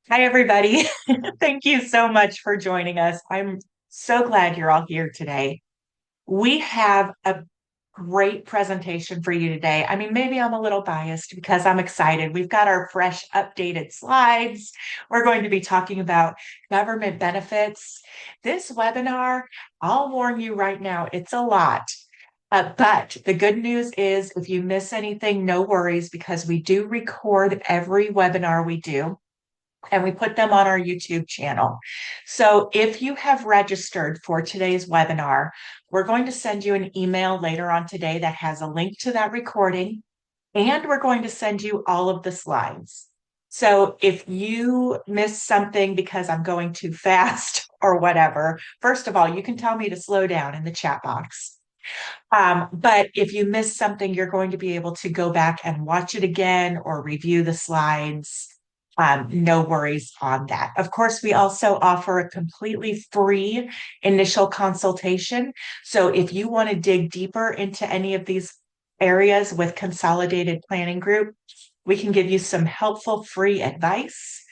Hi, everybody. Thank you so much for joining us. I'm so glad you're all here today. We have a great presentation for you today. I mean, maybe I'm a little biased because I'm excited. We've got our fresh, updated slides. We're going to be talking about government benefits. This webinar, I'll warn you right now, it's a lot. But the good news is if you miss anything, no worries because we do record every webinar we do and we put them on our YouTube channel. So if you have registered for today's webinar, we're going to send you an email later on today that has a link to that recording, and we're going to send you all of the slides. So if you miss something because I'm going too fast or whatever, first of all, you can tell me to slow down in the chat box. But if you miss something, you're going to be able to go back and watch it again or review the slides. No worries on that. Of course, we also offer a completely free initial consultation. So if you want to dig deeper into any of these areas with Consolidated Planning Group, we can give you some helpful free advice.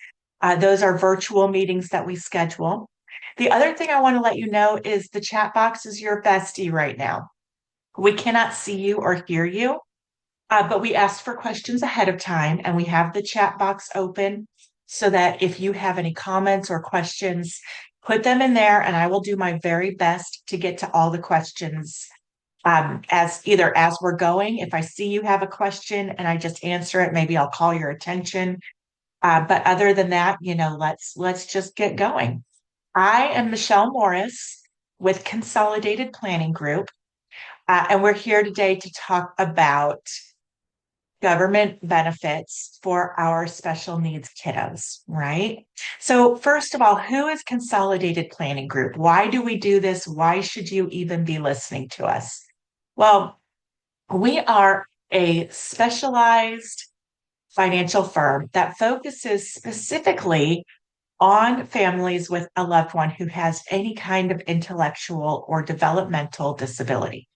Those are virtual meetings that we schedule. The other thing I want to let you know is the chat box is your bestie right now. We cannot see you or hear you, but we asked for questions ahead of time and we have the chat box open so that if you have any comments or questions, put them in there and I will do my very best to get to all the questions as we're going. If I see you have a question and I just answer it, maybe I'll call your attention. But other than that, let's just get going. I am Michelle Morris with Consolidated Planning Group. And we're here today to talk about government benefits for our special needs kiddos, right? So, first of all, who is Consolidated Planning Group? Why do we do this? Why should you even be listening to us? Well, we are a specialized financial firm that focuses specifically on families with a loved one who has any kind of intellectual or developmental disability.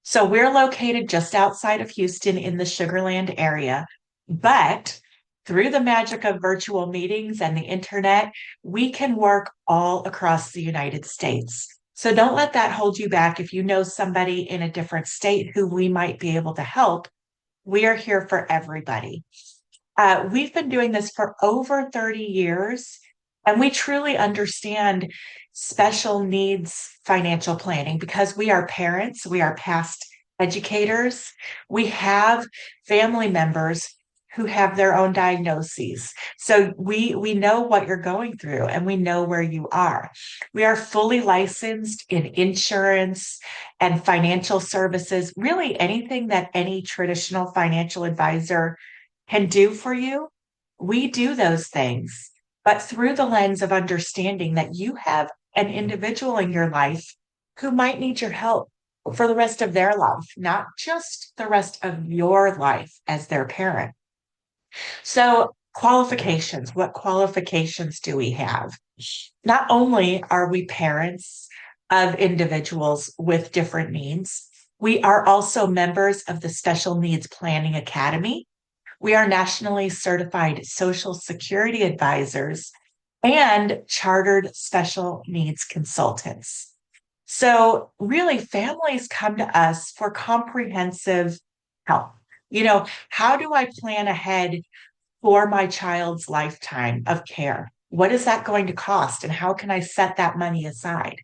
So we're located just outside of Houston in the Sugarland area, but through the magic of virtual meetings and the internet, we can work all across the United States. So don't let that hold you back. If you know somebody in a different state who we might be able to help, we are here for everybody. We've been doing this for over 30 years, and we truly understand special needs financial planning because we are parents, we are past educators, we have family members who have their own diagnoses. So we know what you're going through and we know where you are. We are fully licensed in insurance and financial services, really anything that any traditional financial advisor can do for you. We do those things, but through the lens of understanding that you have an individual in your life who might need your help for the rest of their life, not just the rest of your life as their parent. So, qualifications, what qualifications do we have? Not only are we parents of individuals with different needs, we are also members of the Special Needs Planning Academy. We are nationally certified Social Security advisors and chartered special needs consultants. So, really, families come to us for comprehensive help. How do I plan ahead for my child's lifetime of care? What is that going to cost? And how can I set that money aside?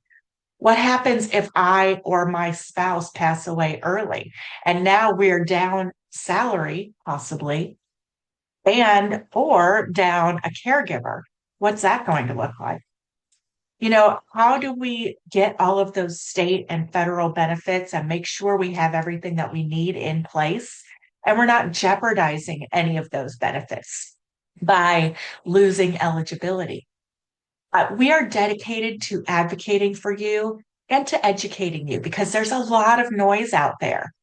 What happens if I or my spouse pass away early and now we're down salary, possibly, and or down a caregiver? What's that going to look like? How do we get all of those state and federal benefits and make sure we have everything that we need in place and we're not jeopardizing any of those benefits by losing eligibility? We are dedicated to advocating for you and to educating you because there's a lot of noise out there.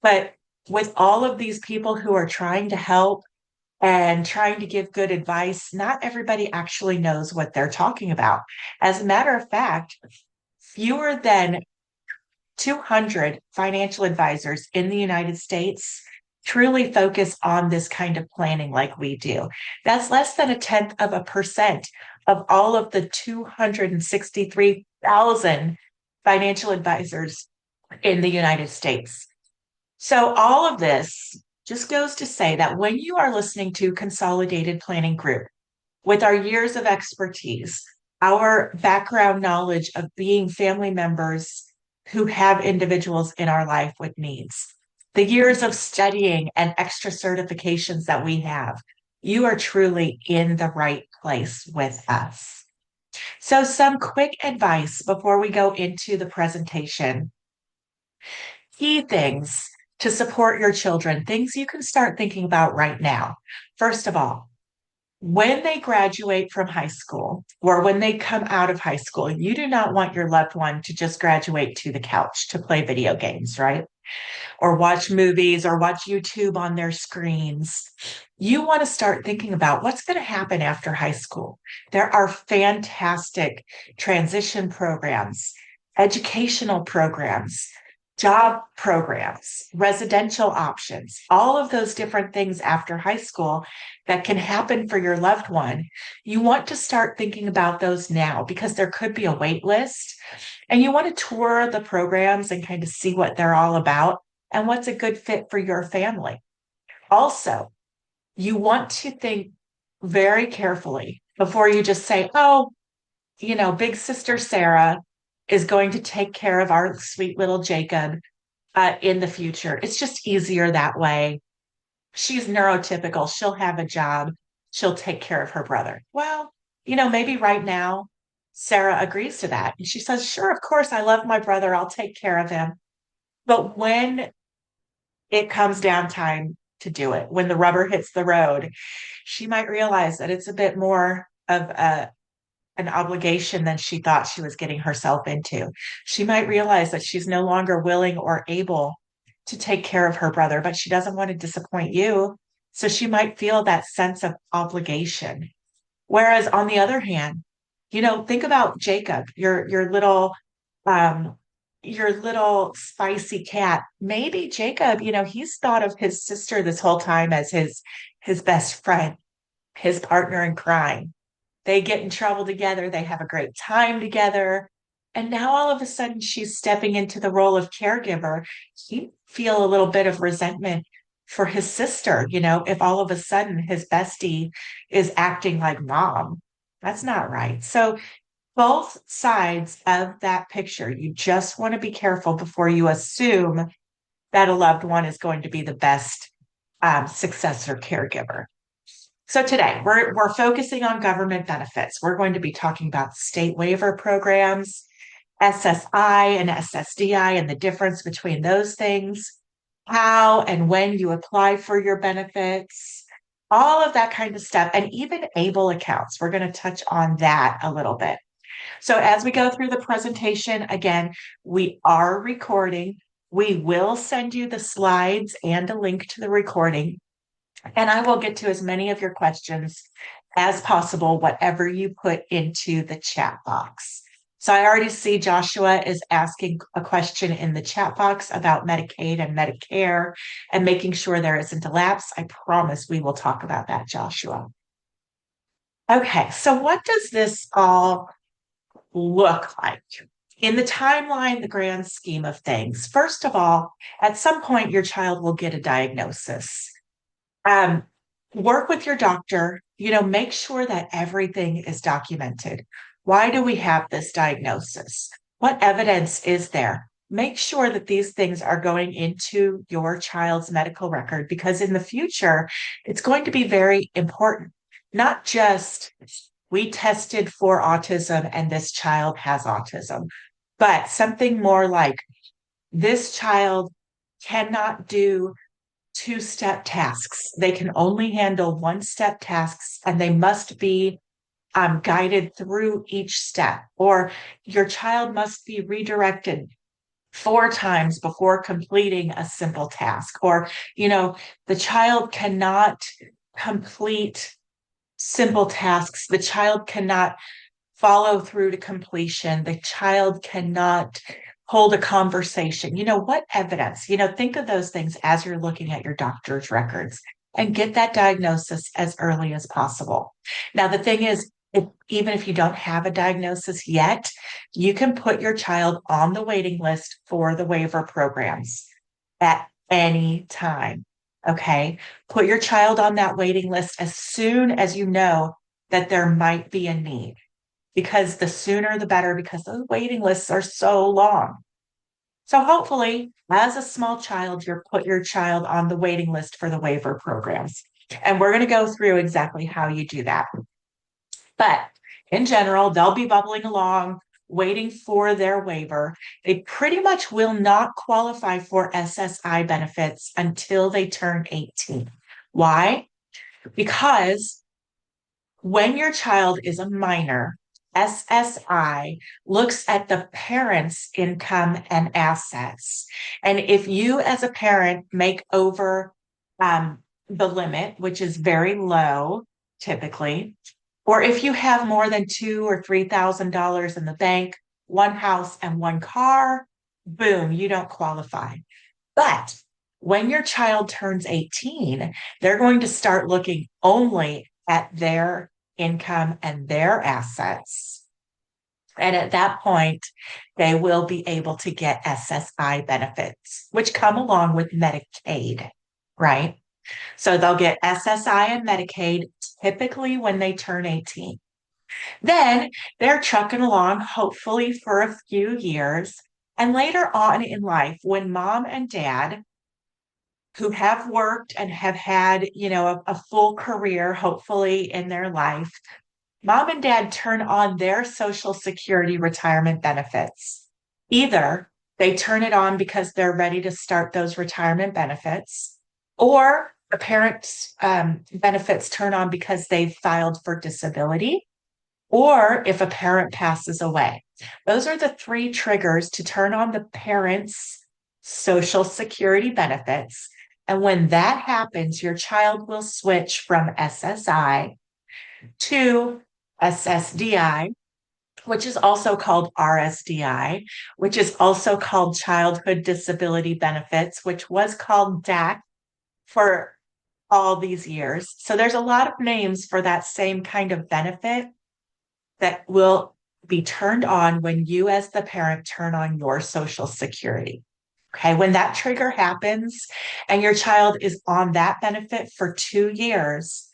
But with all of these people who are trying to help and trying to give good advice, not everybody actually knows what they're talking about. As a matter of fact, fewer than 200 financial advisors in the United States truly focus on this kind of planning like we do. That's less than a tenth of a percent of all of the 263,000 financial advisors in the United States. So, all of this just goes to say that when you are listening to Consolidated Planning Group, with our years of expertise, our background knowledge of being family members who have individuals in our life with needs, the years of studying and extra certifications that we have, you are truly in the right place with us. So, some quick advice before we go into the presentation. Key things to support your children, things you can start thinking about right now. First of all, when they graduate from high school or when they come out of high school, you do not want your loved one to just graduate to the couch to play video games, right? Or watch movies or watch YouTube on their screens. You want to start thinking about what's going to happen after high school. There are fantastic transition programs, educational programs, job programs, residential options, all of those different things after high school that can happen for your loved one. You want to start thinking about those now because there could be a wait list and you want to tour the programs and kind of see what they're all about and what's a good fit for your family. Also, you want to think very carefully before you just say, oh, big sister Sarah is going to take care of our sweet little Jacob in the future. It's just easier that way. She's neurotypical. She'll have a job. She'll take care of her brother. Well, maybe right now, Sarah agrees to that. And she says, sure, of course, I love my brother. I'll take care of him. But when it comes down time to do it, when the rubber hits the road, she might realize that it's a bit more of an obligation than she thought she was getting herself into. She might realize that she's no longer willing or able to take care of her brother, but she doesn't want to disappoint you. So she might feel that sense of obligation. Whereas on the other hand, think about Jacob, um, your little spicy cat. Maybe Jacob, he's thought of his sister this whole time as his best friend, his partner in crime. They get in trouble together, they have a great time together. And now all of a sudden she's stepping into the role of caregiver. He feel a little bit of resentment for his sister, if all of a sudden his bestie is acting like mom. That's not right. So both sides of that picture, you just want to be careful before you assume that a loved one is going to be the best successor caregiver. So today we're focusing on government benefits. We're going to be talking about state waiver programs, SSI and SSDI and the difference between those things, how and when you apply for your benefits, all of that kind of stuff, and even ABLE accounts. We're going to touch on that a little bit. So as we go through the presentation, again, we are recording. We will send you the slides and a link to the recording. And I will get to as many of your questions as possible, whatever you put into the chat box. So I already see Joshua is asking a question in the chat box about Medicaid and Medicare and making sure there isn't a lapse. I promise we will talk about that, Joshua. Okay, so what does this all look like? In the timeline, the grand scheme of things, first of all, at some point, your child will get a diagnosis. Work with your doctor, make sure that everything is documented. Why do we have this diagnosis? What evidence is there? Make sure that these things are going into your child's medical record because in the future, it's going to be very important. Not just we tested for autism and this child has autism, but something more like this child cannot do two-step tasks. They can only handle one-step tasks and they must be guided through each step. Or your child must be redirected 4 times before completing a simple task. Or, the child cannot complete simple tasks. The child cannot follow through to completion. The child cannot hold a conversation. What evidence? Think of those things as you're looking at your doctor's records and get that diagnosis as early as possible. Now, the thing is, even if you don't have a diagnosis yet, you can put your child on the waiting list for the waiver programs at any time. Okay. Put your child on that waiting list as soon as you know that there might be a need, because the sooner the better, because those waiting lists are so long. So hopefully, as a small child, you put your child on the waiting list for the waiver programs. And we're going to go through exactly how you do that. But in general, they'll be bubbling along, waiting for their waiver. They pretty much will not qualify for SSI benefits until they turn 18. Why? Because when your child is a minor, SSI looks at the parent's income and assets. And if you, as a parent, make over the limit, which is very low typically, or if you have more than $2,000 or $3,000 in the bank, one house and one car, boom, you don't qualify. But when your child turns 18, they're going to start looking only at their income and their assets. And at that point, they will be able to get SSI benefits, which come along with Medicaid, right? So they'll get SSI and Medicaid typically when they turn 18. Then they're trucking along, hopefully for a few years. And later on in life, when mom and dad, who have worked and have had, a full career, hopefully in their life, mom and dad turn on their Social Security retirement benefits. Either they turn it on because they're ready to start those retirement benefits, or the parents' benefits turn on because they've filed for disability, or if a parent passes away. Those are the three triggers to turn on the parents' Social Security benefits. And when that happens, your child will switch from SSI to SSDI, which is also called RSDI, which is also called Childhood Disability Benefits, which was called DAC for all these years. So there's a lot of names for that same kind of benefit that will be turned on when you, as the parent, turn on your Social Security. Okay, when that trigger happens and your child is on that benefit for 2 years,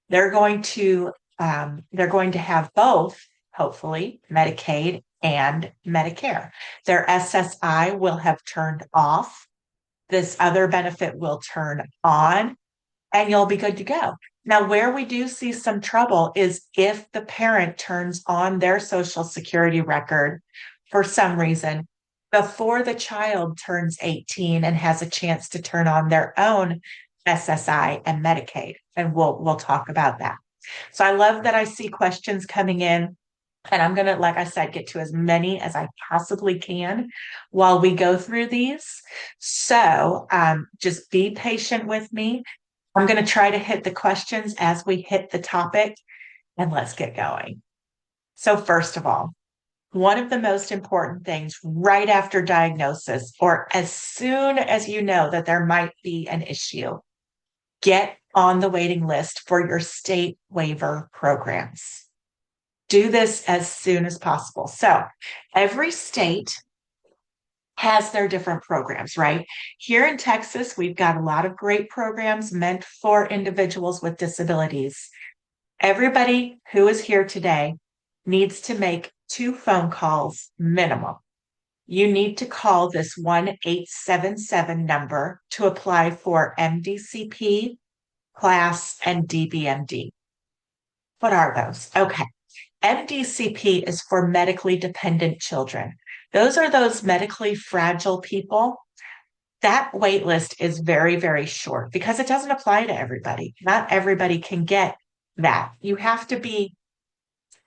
they're going to have both, hopefully, Medicaid and Medicare. Their SSI will have turned off. This other benefit will turn on, and you'll be good to go. Now, where we do see some trouble is if the parent turns on their Social Security record for some reason before the child turns 18 and has a chance to turn on their own SSI and Medicaid. And we'll talk about that. So I love that I see questions coming in. And I'm going to, like I said, get to as many as I possibly can while we go through these. So just be patient with me. I'm going to try to hit the questions as we hit the topic, and let's get going. So first of all, one of the most important things right after diagnosis, or as soon as you know that there might be an issue, get on the waiting list for your state waiver programs. Do this as soon as possible. So every state has their different programs, right? Here in Texas, we've got a lot of great programs meant for individuals with disabilities. Everybody who is here today needs to make 2 phone calls minimum. You need to call this 1-877 number to apply for MDCP, CLAS, and DBMD. What are those? Okay. MDCP is for medically dependent children. Those are those medically fragile people. That wait list is very, very short because it doesn't apply to everybody. Not everybody can get that. You have to be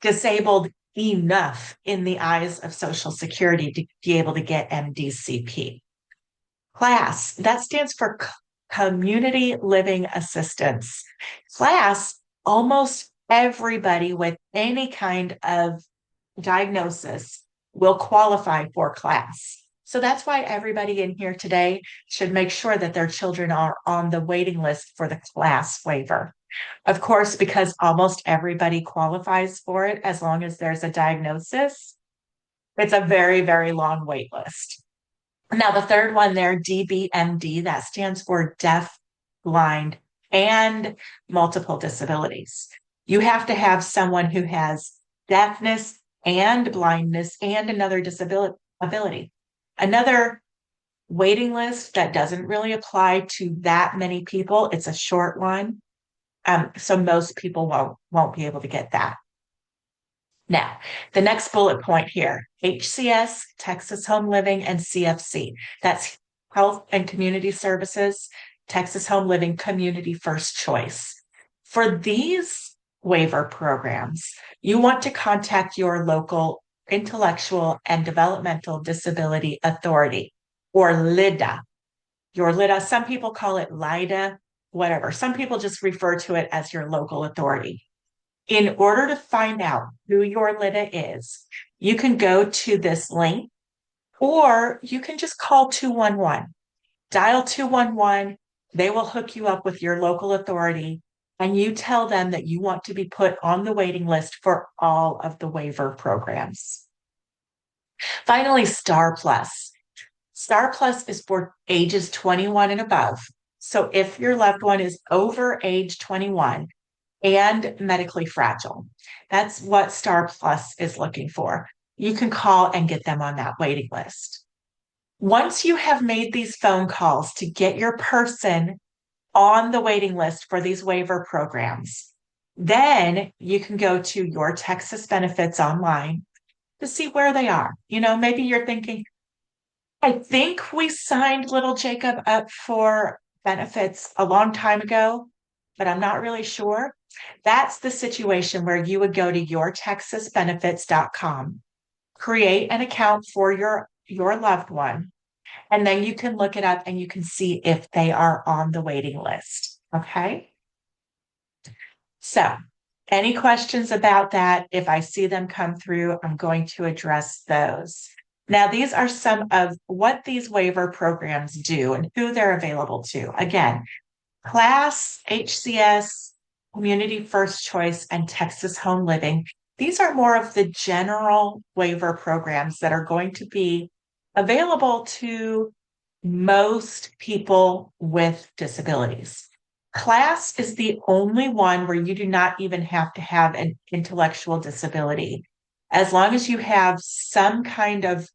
disabled enough in the eyes of Social Security to be able to get MDCP. CLAS, that stands for Community Living Assistance. CLAS, almost everybody with any kind of diagnosis will qualify for CLAS. So that's why everybody in here today should make sure that their children are on the waiting list for the class waiver. Of course, because almost everybody qualifies for it as long as there's a diagnosis, it's a very, very long wait list. Now, the third one there, DBMD, that stands for deaf, blind, and multiple disabilities. You have to have someone who has deafness and blindness and another disability. Another waiting list that doesn't really apply to that many people. It's a short one. So most people won't be able to get that. Now, the next bullet point here, HCS, Texas Home Living, and CFC. That's Health and Community Services, Texas Home Living Community First Choice. For these waiver programs, you want to contact your local Intellectual and Developmental Disability Authority, or LIDA. Your LIDA, some people call it LIDA, whatever. Some people just refer to it as your local authority. In order to find out who your LIDA is, you can go to this link or you can just call 211. Dial 211. They will hook you up with your local authority and you tell them that you want to be put on the waiting list for all of the waiver programs. Finally, Star Plus. Star Plus is for ages 21 and above. So if your loved one is over age 21, and medically fragile. That's what Star Plus is looking for. You can call and get them on that waiting list. Once you have made these phone calls to get your person on the waiting list for these waiver programs, then you can go to your Texas benefits online to see where they are. Maybe you're thinking, I think we signed little Jacob up for benefits a long time ago, but I'm not really sure. That's the situation where you would go to yourtexasbenefits.com, create an account for your loved one, and then you can look it up and you can see if they are on the waiting list. Okay. So, any questions about that? If I see them come through, I'm going to address those. Now, these are some of what these waiver programs do and who they're available to. Again, Class, HCS, Community First Choice, and Texas Home Living. These are more of the general waiver programs that are going to be available to most people with disabilities. Class is the only one where you do not even have to have an intellectual disability, as long as you have some kind of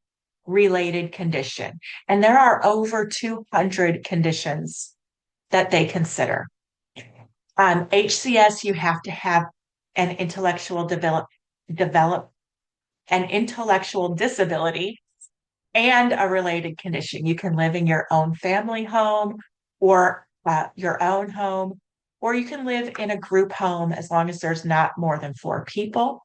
related condition. And there are over 200 conditions that they consider. HCS, you have to have an intellectual an intellectual disability and a related condition. You can live in your own family home or your own home, or you can live in a group home as long as there's not more than 4 people.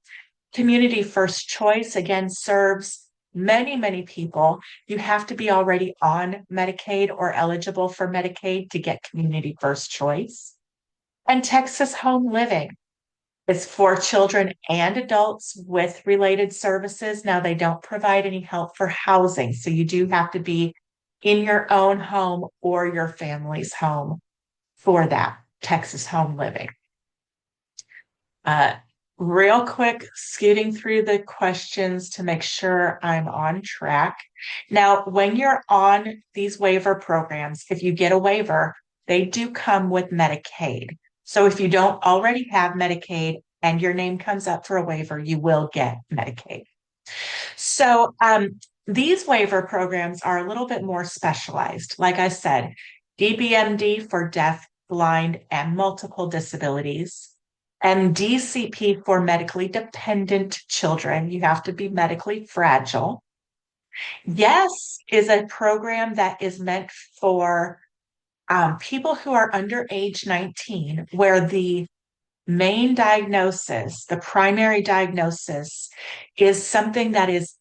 Community First Choice, again, serves many, many people. You have to be already on Medicaid or eligible for Medicaid to get Community First Choice. And Texas Home Living is for children and adults with related services. Now, they don't provide any help for housing, so you do have to be in your own home or your family's home for that Texas Home Living. Real quick, scooting through the questions to make sure I'm on track. Now, when you're on these waiver programs, if you get a waiver, they do come with Medicaid. So if you don't already have Medicaid and your name comes up for a waiver, you will get Medicaid. So these waiver programs are a little bit more specialized. Like I said, DBMD for deaf, blind, and multiple disabilities, and DCP for medically dependent children. You have to be medically fragile. YES is a program that is meant for people who are under age 19, where the main diagnosis, the primary diagnosis, is something that is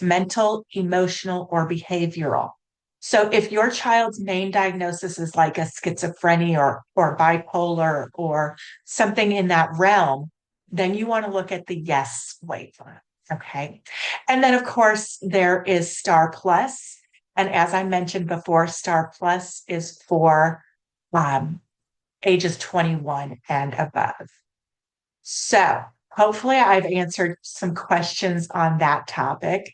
mental, emotional, or behavioral. So if your child's main diagnosis is like a schizophrenia or bipolar or something in that realm, then you want to look at the YES waiver. Okay. And then, of course, there is Star Plus. And as I mentioned before, Star Plus is for um, ages 21 and above. So hopefully I've answered some questions on that topic.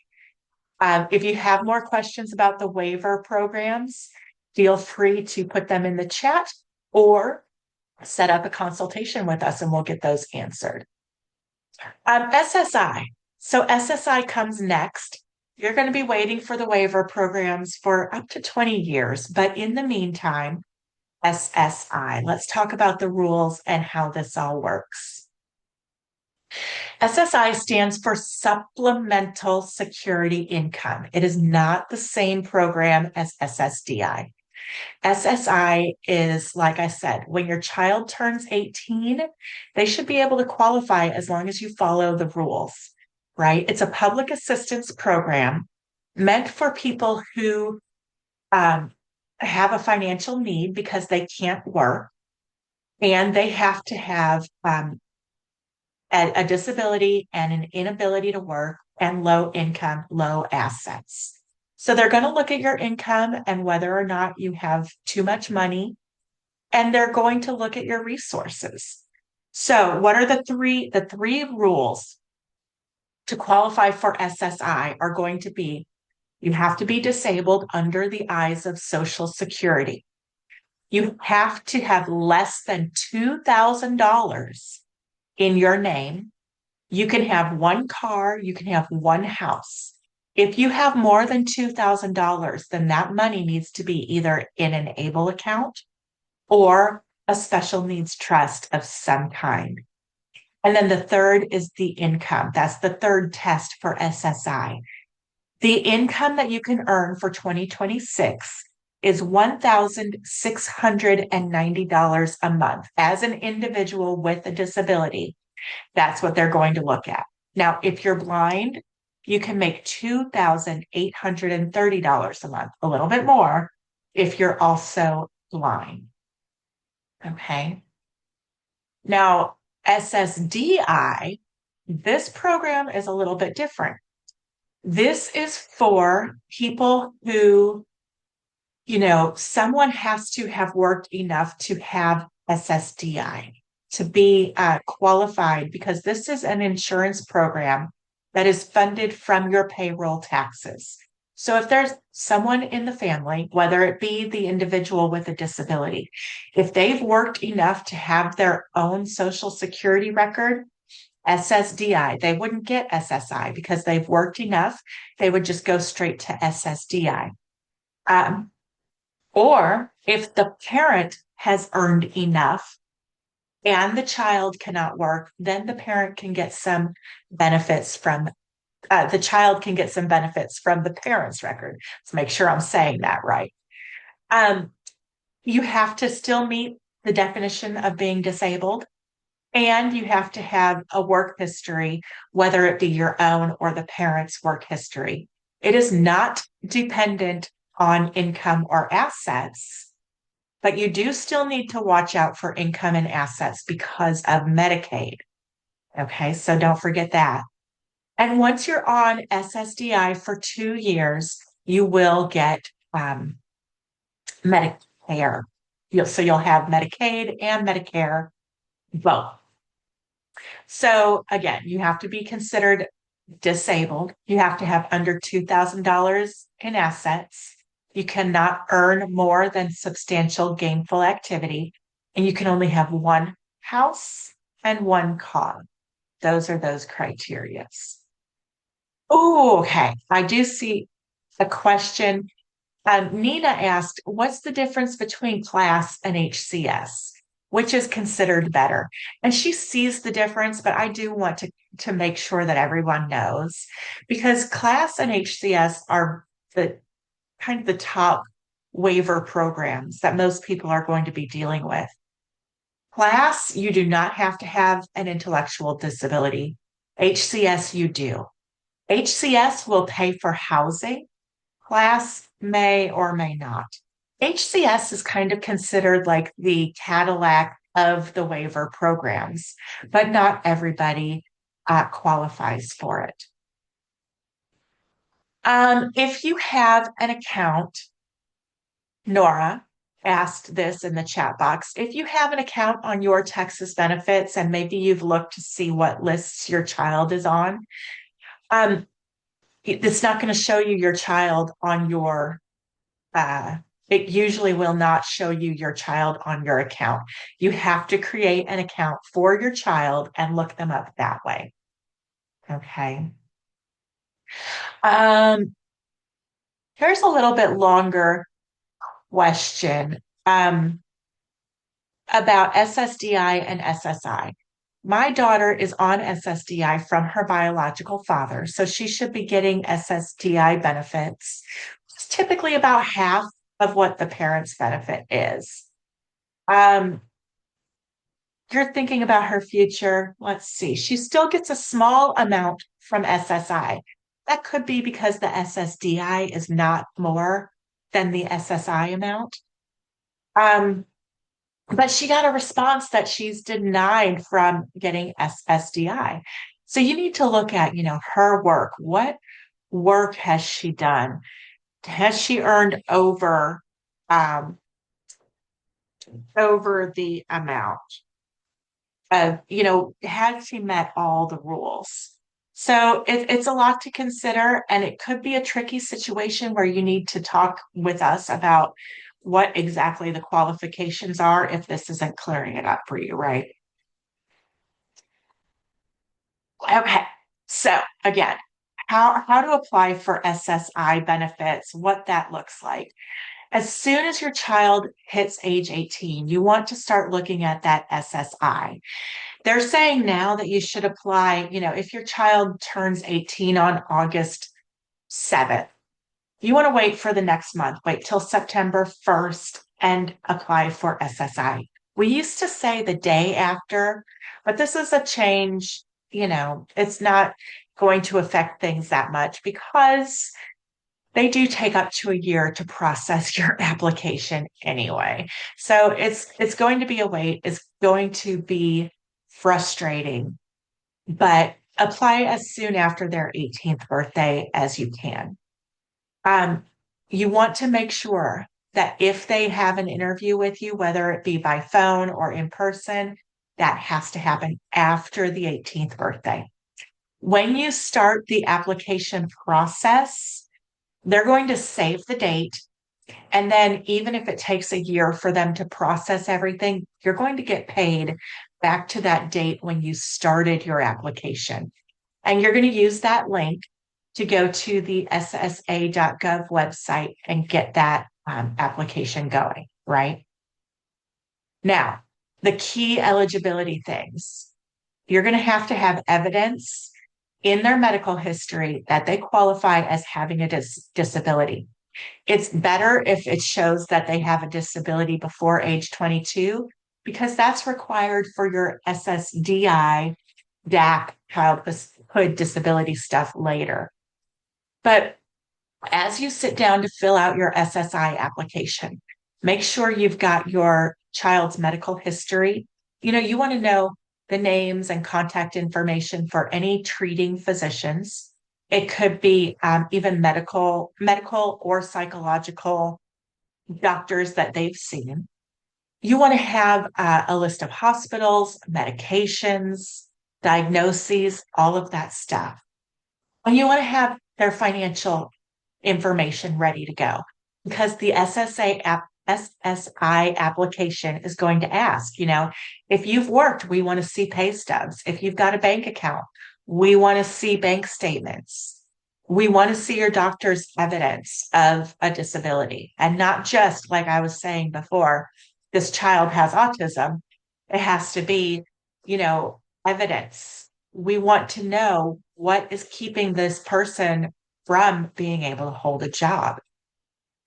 If you have more questions about the waiver programs, feel free to put them in the chat or set up a consultation with us and we'll get those answered. SSI. So SSI comes next. You're going to be waiting for the waiver programs for up to 20 years. But in the meantime, SSI, let's talk about the rules and how this all works. SSI stands for Supplemental Security Income. It is not the same program as SSDI. SSI is, like I said, when your child turns 18, they should be able to qualify as long as you follow the rules, right? It's a public assistance program meant for people who have a financial need because they can't work and they have to have a disability and an inability to work and low income, low assets. So they're going to look at your income and whether or not you have too much money, and they're going to look at your resources. So what are the three rules to qualify for SSI are going to be you have to be disabled under the eyes of Social Security. You have to have less than $2,000 in your name. You can have one car, you can have one house. If you have more than $2,000, then that money needs to be either in an ABLE account or a special needs trust of some kind. And then the third is the income. That's the third test for SSI. The income that you can earn for 2026 is $1,690 a month as an individual with a disability. That's what they're going to look at. Now, if you're blind, you can make $2,830 a month, a little bit more if you're also blind. Okay. Now, SSDI, this program is a little bit different. This is for people who, someone has to have worked enough to have SSDI to be qualified because this is an insurance program that is funded from your payroll taxes. So if there's someone in the family, whether it be the individual with a disability, if they've worked enough to have their own Social Security record, SSDI, they wouldn't get SSI because they've worked enough. They would just go straight to SSDI. Or if the parent has earned enough and the child cannot work, then the parent can get some benefits from the child can get some benefits from the parent's record. Let's make sure I'm saying that right. You have to still meet the definition of being disabled, and you have to have a work history, whether it be your own or the parent's work history. It is not dependent on income or assets, but you do still need to watch out for income and assets because of Medicaid. Okay, so don't forget that. And once you're on SSDI for 2 years, you will get Medicare. So you'll have Medicaid and Medicare both. So again, you have to be considered disabled. You have to have under $2,000 in assets. You cannot earn more than substantial gainful activity, and you can only have one house and one car. Those are those criteria. Oh, okay. I do see a question. Nina asked, what's the difference between class and HCS? Which is considered better? And she sees the difference, but I do want to make sure that everyone knows because class and HCS are the kind of the top waiver programs that most people are going to be dealing with. Class, you do not have to have an intellectual disability. HCS, you do. HCS will pay for housing. Class may or may not. HCS is kind of considered like the Cadillac of the waiver programs, but not everybody qualifies for it. If you have an account, Nora asked this in the chat box. If you have an account on your Texas benefits and maybe you've looked to see what lists your child is on, um, it's not going to show you your child on your, uh, it usually will not show you your child on your account. You have to create an account for your child and look them up that way. Okay. Um, Here's a little bit longer question. About SSDI and SSI. My daughter is on SSDI from her biological father, so she should be getting SSDI benefits. It's typically about half of what the parent's benefit is. Um, you're thinking about her future. Let's see. She still gets a small amount from SSI. That could be because the SSDI is not more than the SSI amount. Um, but she got a response that she's denied from getting SSDI. So you need to look at, her work. What work has she done? Has she earned um, over the amount of, has she met all the rules? So it's a lot to consider, and it could be a tricky situation where you need to talk with us about what exactly the qualifications are if this isn't clearing it up for you, right? Okay. So again, how to apply for SSI benefits, what that looks like. As soon as your child hits age 18, you want to start looking at that SSI. They're saying now that you should apply, if your child turns 18 on August 7th, you want to wait for the next month, wait till September 1st and apply for SSI. We used to say the day after, but this is a change, it's not going to affect things that much because they do take up to a year to process your application anyway. So it's going to be a wait, it's going to be frustrating, but apply as soon after their 18th birthday as you can. Um, you want to make sure that if they have an interview with you, whether it be by phone or in person, that has to happen after the 18th birthday. When you start the application process, they're going to save the date. And then, even if it takes a year for them to process everything, you're going to get paid back to that date when you started your application. And you're going to use that link to go to the ssa.gov website and get that application going, right? Now, the key eligibility things you're going to have evidence in their medical history that they qualify as having a disability. It's better if it shows that they have a disability before age 22 because that's required for your SSDI, DAC, childhood disability stuff later. But as you sit down to fill out your SSI application, make sure you've got your child's medical history. You want to know the names and contact information for any treating physicians. It could be even medical or psychological doctors that they've seen. You want to have a list of hospitals, medications, diagnoses, all of that stuff. And you want to have their financial information ready to go because the SSI application is going to ask, if you've worked, we want to see pay stubs. If you've got a bank account, we want to see bank statements. We want to see your doctor's evidence of a disability and not just like I was saying before, this child has autism. It has to be, evidence. We want to know what is keeping this person from being able to hold a job.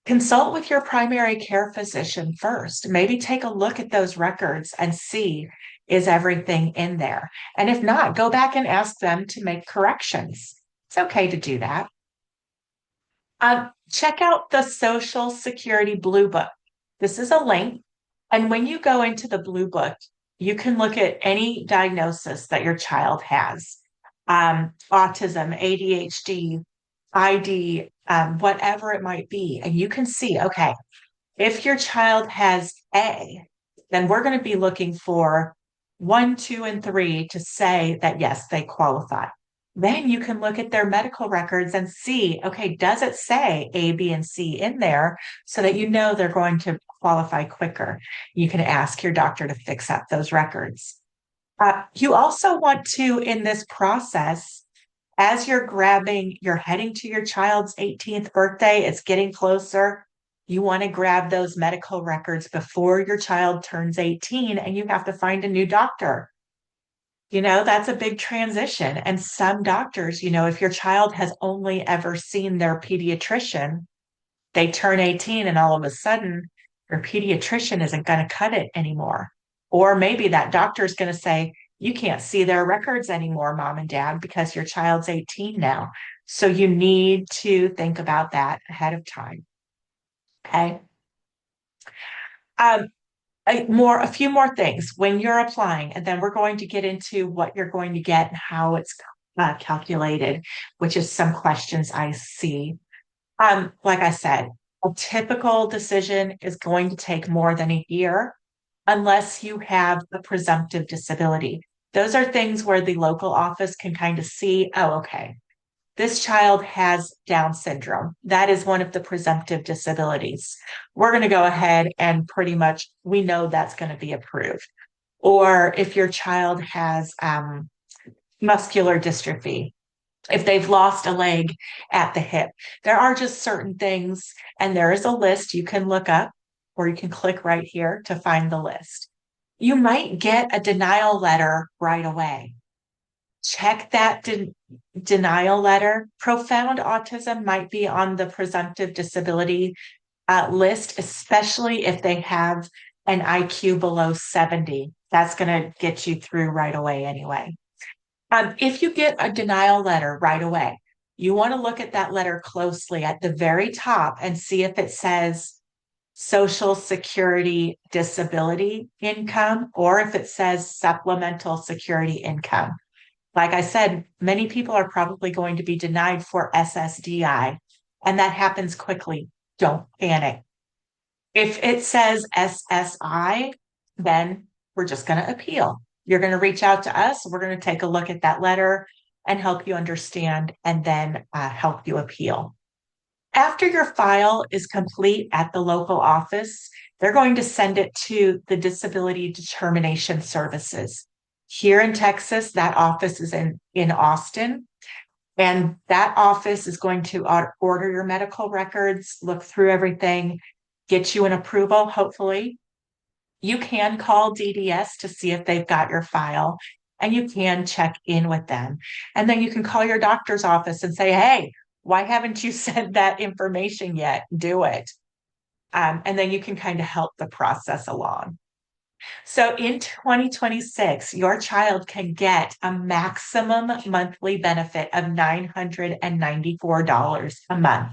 Consult with your primary care physician first. Maybe take a look at those records and see is everything in there. And if not, go back and ask them to make corrections. It's okay to do that. Check out the Social Security Blue Book. This is a link. And when you go into the Blue Book, you can look at any diagnosis that your child has autism, ADHD, ID, whatever it might be. And you can see, okay, if your child has A, then we're going to be looking for 1, 2, and 3 to say that yes, they qualify. Then you can look at their medical records and see, okay, does it say A, B, and C in there so that you know they're going to qualify quicker? You can ask your doctor to fix up those records. You also want to, in this process, as you're heading to your child's 18th birthday, it's getting closer. You want to grab those medical records before your child turns 18 and you have to find a new doctor. That's a big transition. And some doctors, if your child has only ever seen their pediatrician, they turn 18 and all of a sudden your pediatrician isn't going to cut it anymore. Or maybe that doctor is going to say, you can't see their records anymore, mom and dad, because your child's 18 now. So you need to think about that ahead of time. Okay. Um, a few more things when you're applying, and then we're going to get into what you're going to get and how it's calculated, which is some questions I see. Like I said, a typical decision is going to take more than a year unless you have a presumptive disability. Those are things where the local office can kind of see, oh, okay, this child has Down syndrome. That is one of the presumptive disabilities. We're going to go ahead and pretty much, we know that's going to be approved. Or if your child has muscular dystrophy, if they've lost a leg at the hip, there are just certain things, and there is a list you can look up, or you can click right here to find the list. You might get a denial letter right away. Check that denial letter. Profound autism might be on the presumptive disability list, especially if they have an IQ below 70. That's going to get you through right away anyway. If you get a denial letter right away, you want to look at that letter closely at the very top and see if it says Social Security disability income or if it says supplemental security income. Like I said, many people are probably going to be denied for SSDI, and that happens quickly. Don't panic. If it says SSI, then we're just going to appeal. You're going to reach out to us. We're going to take a look at that letter and help you understand and then help you appeal. After your file is complete at the local office, they're going to send it to the Disability Determination Services. Here in Texas, that office is in Austin. And that office is going to order your medical records, look through everything, get you an approval, hopefully. You can call DDS to see if they've got your file, and you can check in with them. And then you can call your doctor's office and say, hey, why haven't you sent that information yet? Do it. And then you can kind of help the process along. So in 2026, your child can get a maximum monthly benefit of $994 a month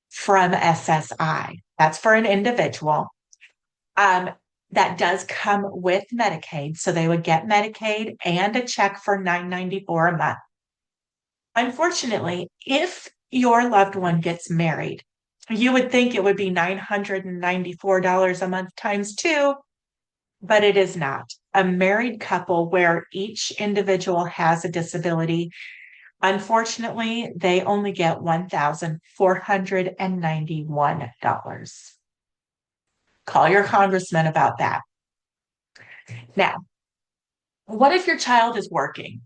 from SSI. That's for an individual. That does come with Medicaid. So they would get Medicaid and a check for $994 a month. Unfortunately, if your loved one gets married, you would think it would be $994 a month times 2, but it is not. A married couple where each individual has a disability, unfortunately, they only get $1,491. Call your congressman about that. Now, what if your child is working?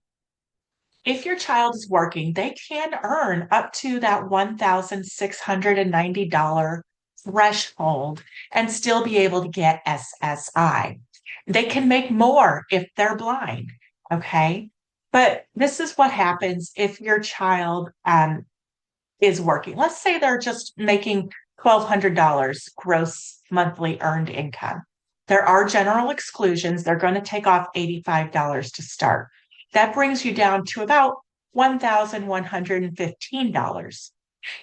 If your child is working, they can earn up to that $1,690 threshold and still be able to get SSI. They can make more if they're blind, okay? But this is what happens if your child is working. Let's say they're just making $1,200 gross monthly earned income. There are general exclusions. They're going to take off $85 to start. That brings you down to about $1,115.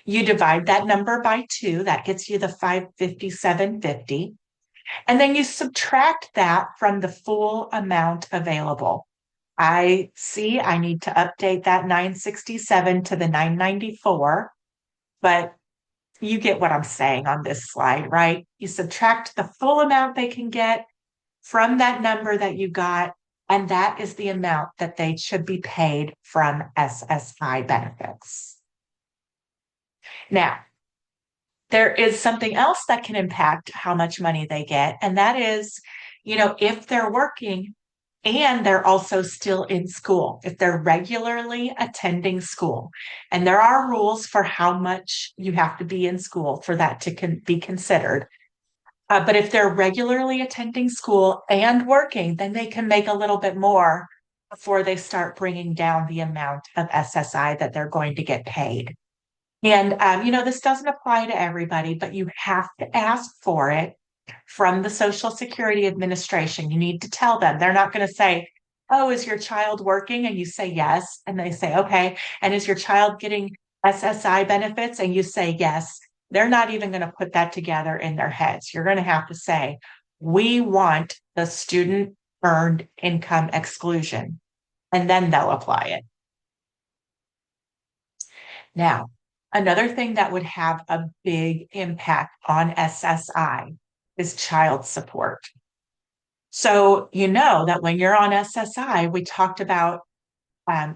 You divide that number by 2, that gets you the $557.50. And then you subtract that from the full amount available. I see I need to update that 967 to the 994. but you get what I'm saying on this slide, right? You subtract the full amount they can get from that number that you got, and that is the amount that they should be paid from SSI benefits. Now, there is something else that can impact how much money they get, and that is, if they're working and they're also still in school, if they're regularly attending school. And there are rules for how much you have to be in school for that to be considered. But if they're regularly attending school and working, then they can make a little bit more before they start bringing down the amount of SSI that they're going to get paid. And, this doesn't apply to everybody, but you have to ask for it from the Social Security Administration. You need to tell them. They're not going to say, "Oh, is your child working?" And you say yes. And they say, "Okay." And is your child getting SSI benefits? And you say yes. They're not even going to put that together in their heads. You're going to have to say, "We want the student earned income exclusion." And then they'll apply it. Now, another thing that would have a big impact on SSI is child support. So, you know that when you're on SSI, we talked about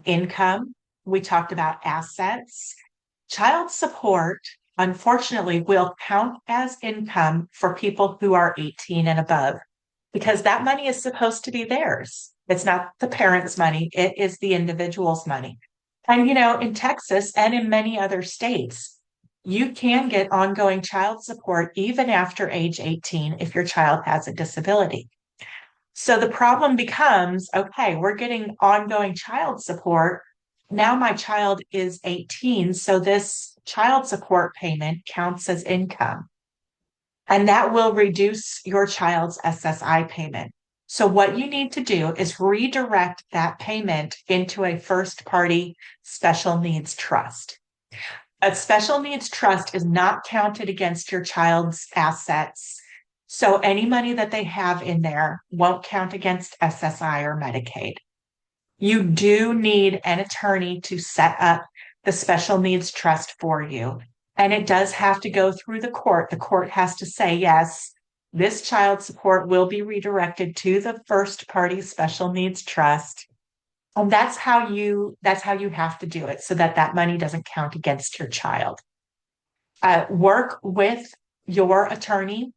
income, we talked about assets. Child support, unfortunately, will count as income for people who are 18 and above because that money is supposed to be theirs. It's not the parents' money, it is the individual's money. And, in Texas and in many other states, you can get ongoing child support even after age 18 if your child has a disability. So the problem becomes, okay, we're getting ongoing child support. Now my child is 18, so this child support payment counts as income. And that will reduce your child's SSI payment. So what you need to do is redirect that payment into a first party special needs trust. A special needs trust is not counted against your child's assets. So any money that they have in there won't count against SSI or Medicaid. You do need an attorney to set up the special needs trust for you. And it does have to go through the court. The court has to say, yes, this child support will be redirected to the first party special needs trust. And that's how you have to do it so that that money doesn't count against your child. Work with your attorney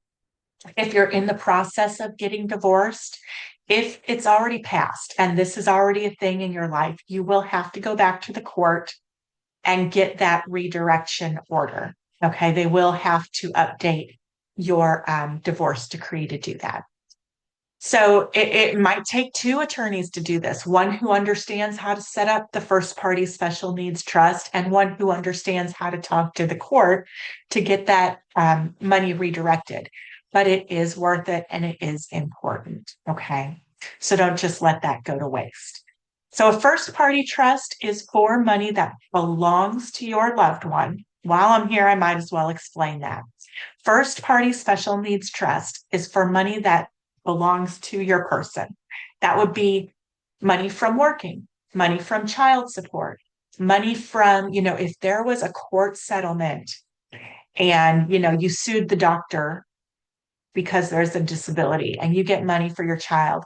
if you're in the process of getting divorced. If it's already passed and this is already a thing in your life, you will have to go back to the court and get that redirection order. Okay, they will have to update your divorce decree to do that. So it might take two attorneys to do this, one who understands how to set up the first party special needs trust and one who understands how to talk to the court to get that money redirected. But it is worth it and it is important. Okay, so don't just let that go to waste. So a first party trust is for money that belongs to your loved one. While I'm here, I might as well explain that. First party special needs trust is for money that belongs to your person. That would be money from working, money from child support, money from, if there was a court settlement and, you sued the doctor because there's a disability and you get money for your child,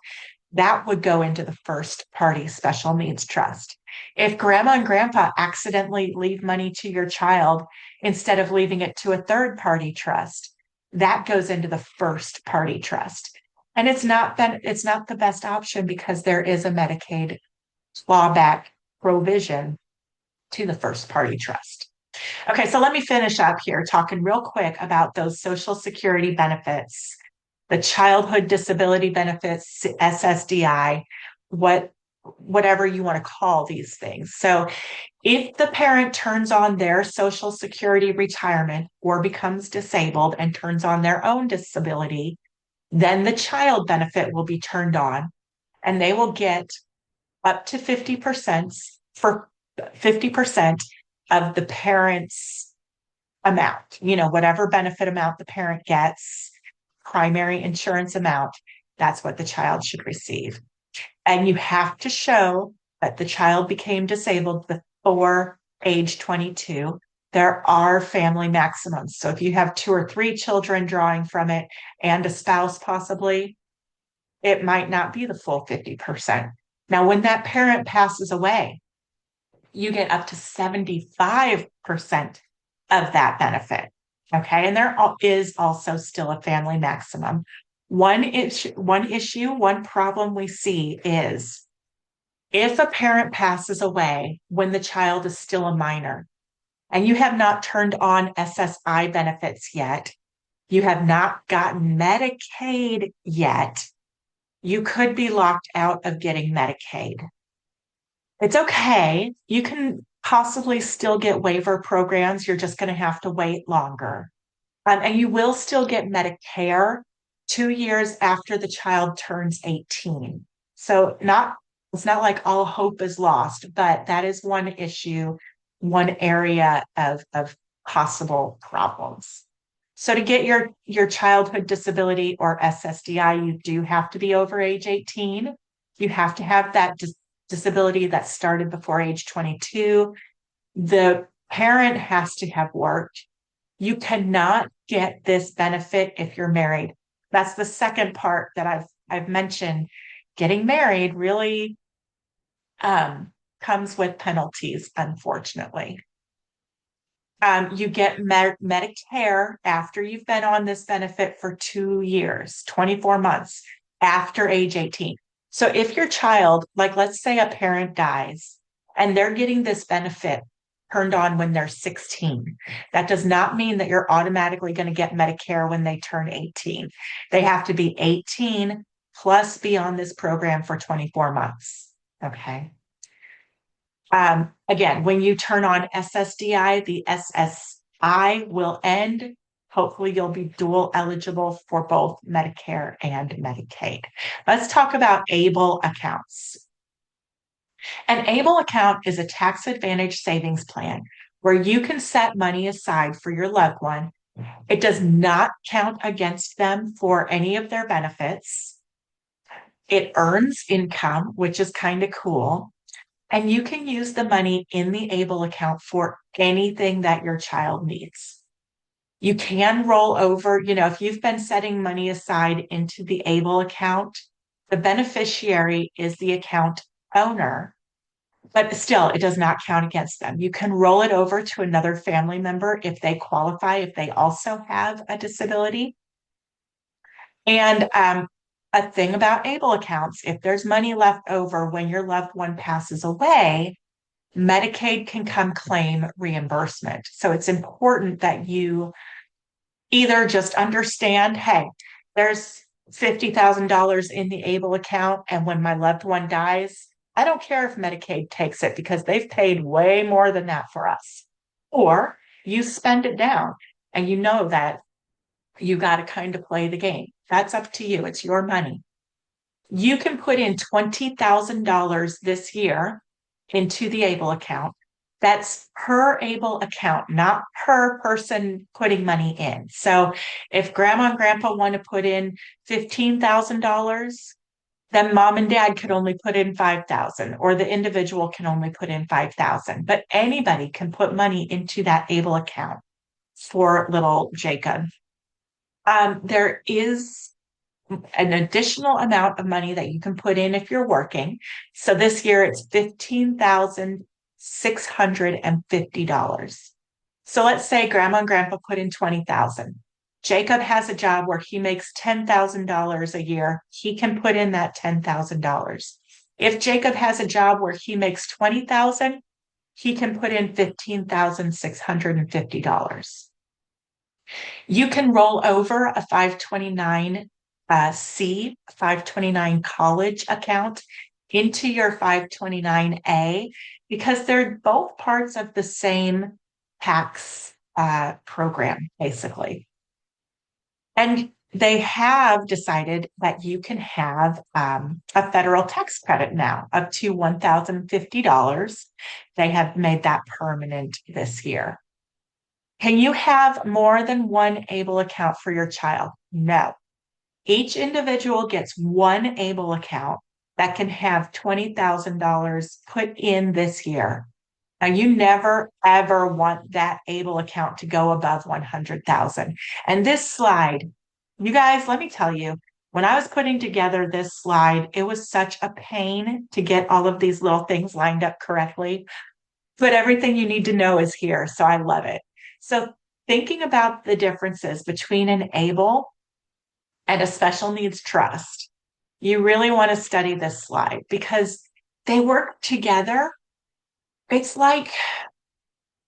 that would go into the first party special needs trust. If grandma and grandpa accidentally leave money to your child instead of leaving it to a third party trust, that goes into the first party trust. And it's not the best option because there is a Medicaid clawback provision to the first party trust. Okay, so let me finish up here talking real quick about those Social Security benefits, the childhood disability benefits, SSDI, whatever you want to call these things. So if the parent turns on their Social Security retirement or becomes disabled and turns on their own disability, then the child benefit will be turned on and they will get up to 50% for 50% of the parent's amount, whatever benefit amount the parent gets, primary insurance amount, that's what the child should receive. And you have to show that the child became disabled before age 22. there are family maximums. So if you have two or three children drawing from it and a spouse possibly, it might not be the full 50%. Now, when that parent passes away, you get up to 75% of that benefit. Okay. And is also still a family maximum. One problem we see is if a parent passes away when the child is still a minor and you have not turned on SSI benefits yet, you have not gotten Medicaid yet, you could be locked out of getting Medicaid. It's okay. You can possibly still get waiver programs. You're just going to have to wait longer. And you will still get Medicare 2 years after the child turns 18. So it's not like all hope is lost, but that is one issue, one area of possible problems. So to get your childhood disability or SSDI, you do have to be over age 18. You have to have that disability that started before age 22. The parent has to have worked. You cannot get this benefit if you're married. That's the second part that I've mentioned. Getting married really comes with penalties, unfortunately. You get Medicare after you've been on this benefit for 2 years, 24 months after age 18. So if your child, like let's say a parent dies and they're getting this benefit turned on when they're 16, that does not mean that you're automatically going to get Medicare when they turn 18. They have to be 18 plus be on this program for 24 months. Okay. Again, when you turn on SSDI, the SSI will end. Hopefully, you'll be dual eligible for both Medicare and Medicaid. Let's talk about ABLE accounts. An ABLE account is a tax advantage savings plan where you can set money aside for your loved one. It does not count against them for any of their benefits. It earns income, which is kind of cool. And you can use the money in the ABLE account for anything that your child needs. You can roll over, if you've been setting money aside into the ABLE account, the beneficiary is the account owner, but still, it does not count against them. You can roll it over to another family member if they qualify, if they also have a disability. And a thing about ABLE accounts, if there's money left over when your loved one passes away, Medicaid can come claim reimbursement. So it's important that you either just understand, hey, there's $50,000 in the ABLE account, and when my loved one dies, I don't care if Medicaid takes it because they've paid way more than that for us. Or you spend it down and you know that you got to kind of play the game. That's up to you. It's your money. You can put in $20,000 this year into the ABLE account. That's per ABLE account, not per person putting money in. So if grandma and grandpa want to put in $15,000, then mom and dad could only put in 5,000, or the individual can only put in 5,000. But anybody can put money into that ABLE account for little Jacob. There is an additional amount of money that you can put in if you're working. So this year it's $15,650. So let's say grandma and grandpa put in 20,000. Jacob has a job where he makes $10,000 a year. He can put in that $10,000. If Jacob has a job where he makes 20,000, he can put in $15,650. You can roll over a 529 529 college account into your 529A because they're both parts of the same tax program, basically. And they have decided that you can have a federal tax credit now up to $1,050. They have made that permanent this year. Can you have more than one ABLE account for your child? No. Each individual gets one ABLE account that can have $20,000 put in this year. Now you never ever want that ABLE account to go above 100,000. And this slide, you guys, let me tell you, when I was putting together this slide, it was such a pain to get all of these little things lined up correctly. But everything you need to know is here. So I love it. So thinking about the differences between an ABLE and a special needs trust, you really want to study this slide because they work together. It's like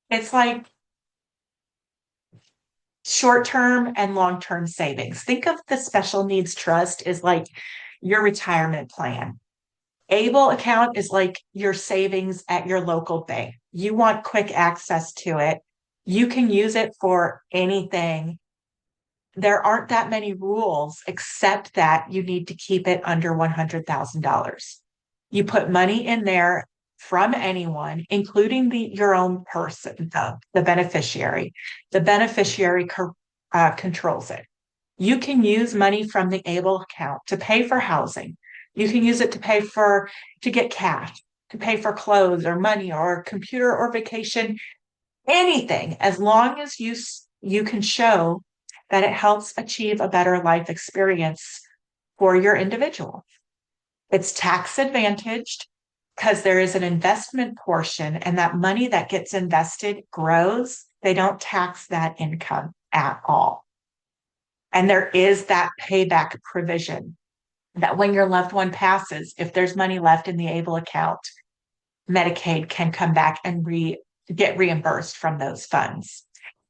it's like short-term and long-term savings. Think of the special needs trust as like your retirement plan. ABLE account is like your savings at your local bank. You want quick access to it. You can use it for anything. There aren't that many rules except that you need to keep it under $100,000. You put money in there from anyone, including your own person, the beneficiary. The beneficiary controls it. You can use money from the ABLE account to pay for housing. You can use it to get cash, to pay for clothes or money or computer or vacation, anything, as long as you can show that it helps achieve a better life experience for your individual. It's tax advantaged because there is an investment portion, and that money that gets invested grows. They don't tax that income at all. And there is that payback provision that when your loved one passes, if there's money left in the ABLE account, Medicaid can come back and get reimbursed from those funds.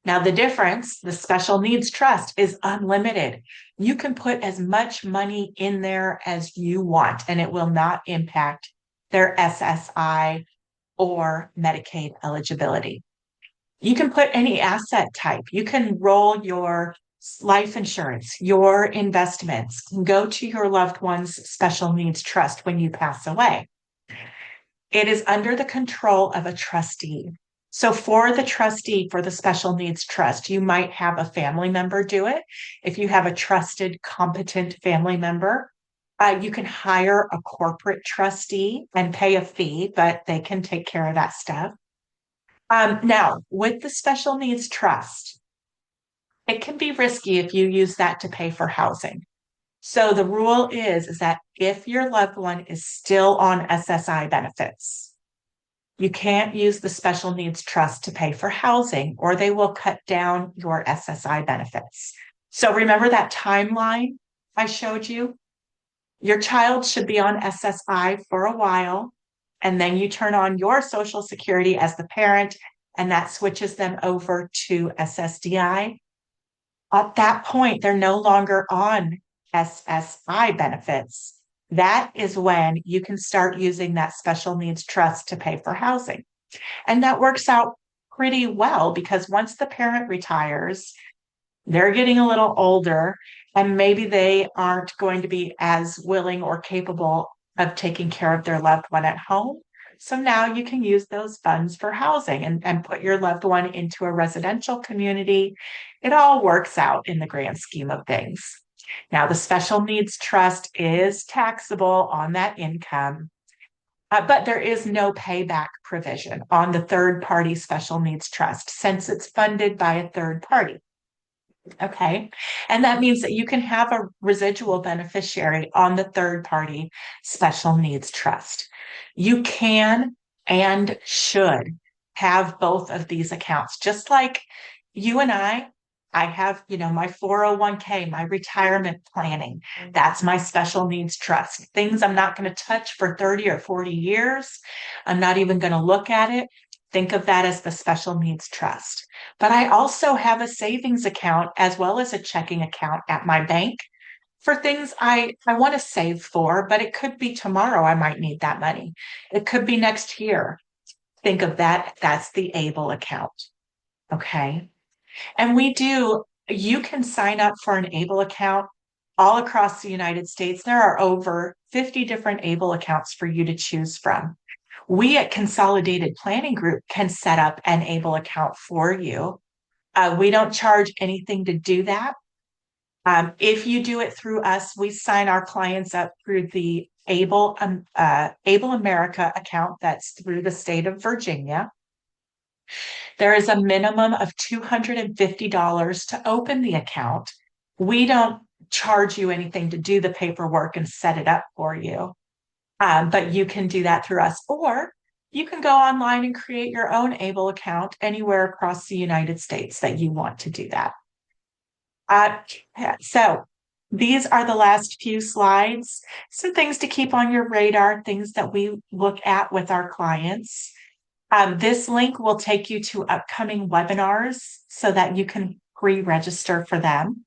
Now, the difference, the special needs trust is unlimited. You can put as much money in there as you want, and it will not impact their SSI or Medicaid eligibility. You can put any asset type. You can roll your life insurance, your investments, and go to your loved one's special needs trust when you pass away. It is under the control of a trustee. So for the trustee for the special needs trust, you might have a family member do it. If you have a trusted, competent family member, you can hire a corporate trustee and pay a fee, but they can take care of that stuff. Now, with the special needs trust, it can be risky if you use that to pay for housing. So the rule is that if your loved one is still on SSI benefits, you can't use the special needs trust to pay for housing, or they will cut down your SSI benefits. So remember that timeline I showed you? Your child should be on SSI for a while, and then you turn on your Social Security as the parent, and that switches them over to SSDI. At that point, they're no longer on SSI benefits. That is when you can start using that special needs trust to pay for housing. And that works out pretty well because once the parent retires, they're getting a little older and maybe they aren't going to be as willing or capable of taking care of their loved one at home. So now you can use those funds for housing and put your loved one into a residential community. It all works out in the grand scheme of things. Now, the special needs trust is taxable on that income, but there is no payback provision on the third party special needs trust since it's funded by a third party. Okay. And that means that you can have a residual beneficiary on the third party special needs trust. You can and should have both of these accounts, just like you and I have, my 401k, my retirement planning. That's my special needs trust. Things I'm not going to touch for 30 or 40 years. I'm not even going to look at it. Think of that as the special needs trust. But I also have a savings account as well as a checking account at my bank for things I want to save for, but it could be tomorrow I might need that money. It could be next year. Think of that. That's the ABLE account. Okay. And you can sign up for an ABLE account all across the United States. There are over 50 different ABLE accounts for you to choose from. We at Consolidated Planning Group can set up an ABLE account for you. We don't charge anything to do that. If you do it through us, we sign our clients up through the ABLE America account that's through the state of Virginia. There is a minimum of $250 to open the account. We don't charge you anything to do the paperwork and set it up for you. But you can do that through us, or you can go online and create your own ABLE account anywhere across the United States that you want to do that. Uh, so these are the last few slides. Some things to keep on your radar, things that we look at with our clients. This link will take you to upcoming webinars so that you can pre-register for them.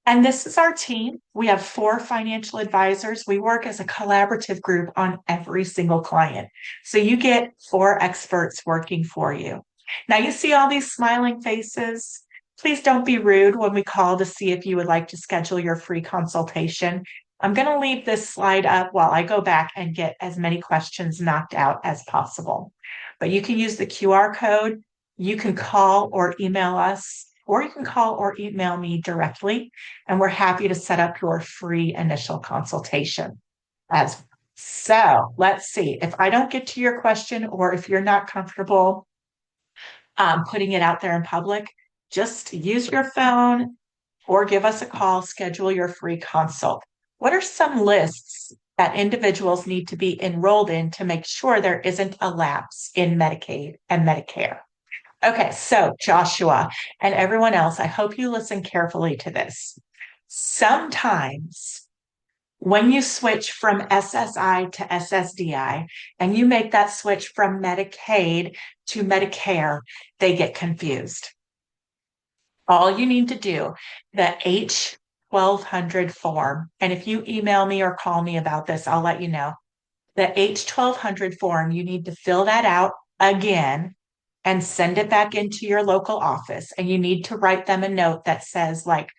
And this is our team. We have 4 financial advisors. We work as a collaborative group on every single client. So you get 4 experts working for you. Now you see all these smiling faces. Please don't be rude when we call to see if you would like to schedule your free consultation. I'm going to leave this slide up while I go back and get as many questions knocked out as possible. But you can use the QR code. You can call or email us, or you can call or email me directly, and we're happy to set up your free initial consultation. So let's see. If I don't get to your question, or if you're not comfortable putting it out there in public, just use your phone or give us a call, schedule your free consult. What are some lists that individuals need to be enrolled in to make sure there isn't a lapse in Medicaid and Medicare? Okay, so Joshua and everyone else, I hope you listen carefully to this. Sometimes when you switch from SSI to SSDI and you make that switch from Medicaid to Medicare, they get confused. All you need to do, the H1200 form, and if you email me or call me about this, I'll let you know. The H1200 form, you need to fill that out again and send it back into your local office. And you need to write them a note that says, like,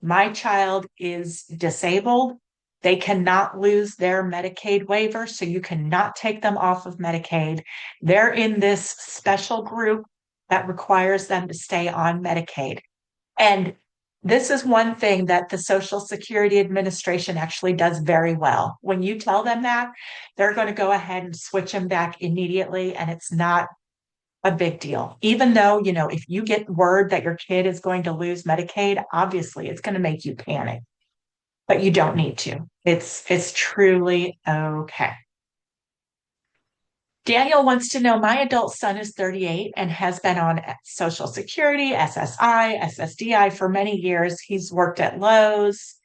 my child is disabled. They cannot lose their Medicaid waiver, so you cannot take them off of Medicaid. They're in this special group that requires them to stay on Medicaid. And this is one thing that the Social Security Administration actually does very well. When you tell them that, they're going to go ahead and switch them back immediately, and it's not a big deal. Even though, if you get word that your kid is going to lose Medicaid, obviously it's going to make you panic, but you don't need to. It's truly okay. Daniel wants to know, my adult son is 38 and has been on Social Security, SSI, SSDI for many years. He's worked at Lowe's.